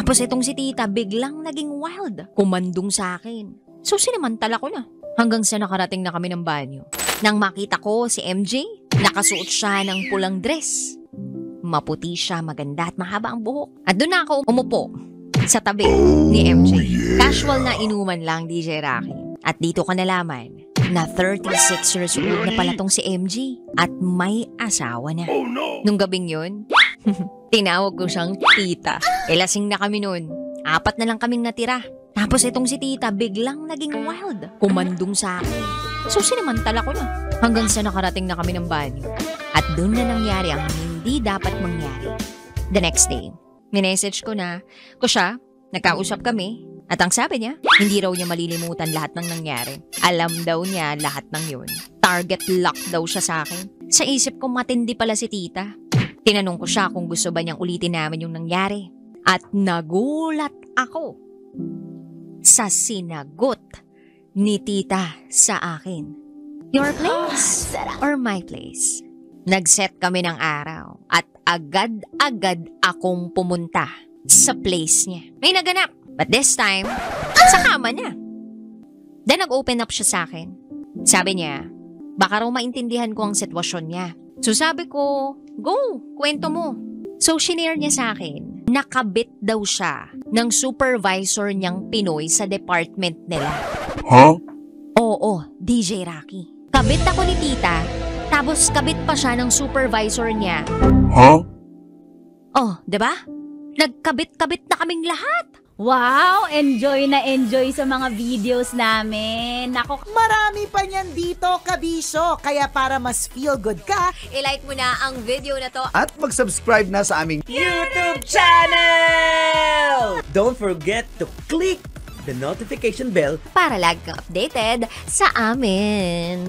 Tapos itong si tita biglang naging wild. Kumandong sa akin. So sinamantala ko na. Hanggang sa nakarating na kami ng banyo. Nang makita ko si MJ, nakasuot siya ng pulang dress. Maputi siya, maganda at mahaba ang buhok. At doon na ako umupo sa tabi ni MJ. Casual na inuman lang, DJ Rocky. At dito ka nalaman na 36 years old na pala tong si MJ at may asawa na. Nung gabing yun, tinawag ko siyang tita. Lasing na kami nun. 4 na lang kaming natira. Tapos itong si tita biglang naging wild. Kumandong sa akin. So sinamantala ko na. Hanggang sa nakarating na kami ng banyo. At doon na nangyari ang hindi dapat mangyari. The next day, minessage ko siya, nagkausap kami. At ang sabi niya, hindi raw niya malilimutan lahat ng nangyari. Alam daw niya lahat ng yun. Target lock daw siya sa akin. Sa isip ko matindi pala si tita. Tinanong ko siya kung gusto ba niyang ulitin namin yung nangyari. At nagulat ako sa sinagot ni tita sa akin. Your place or my place? Nag-set kami ng araw at agad-agad akong pumunta sa place niya. May naganap. But this time, sa kama niya. Then nag-open up siya sa akin. Sabi niya, baka raw maintindihan ko ang sitwasyon niya. So sabi ko, go, kwento mo. So shinare niya sa akin, nakabit daw siya ng supervisor niyang Pinoy sa department nila. Huh? Oo, DJ Rocky. Kabit ako ni tita, tapos kabit pa siya ng supervisor niya. Huh? Oh, diba? Nagkabit-kabit na kaming lahat. Wow! Enjoy na enjoy sa mga videos namin. Nako, Marami pa niyan dito, kabisyo. Kaya para mas feel good ka, I-like mo na ang video na to. At mag-subscribe na sa aming YouTube channel! Don't forget to click the notification bell Para lagi kang updated sa amin.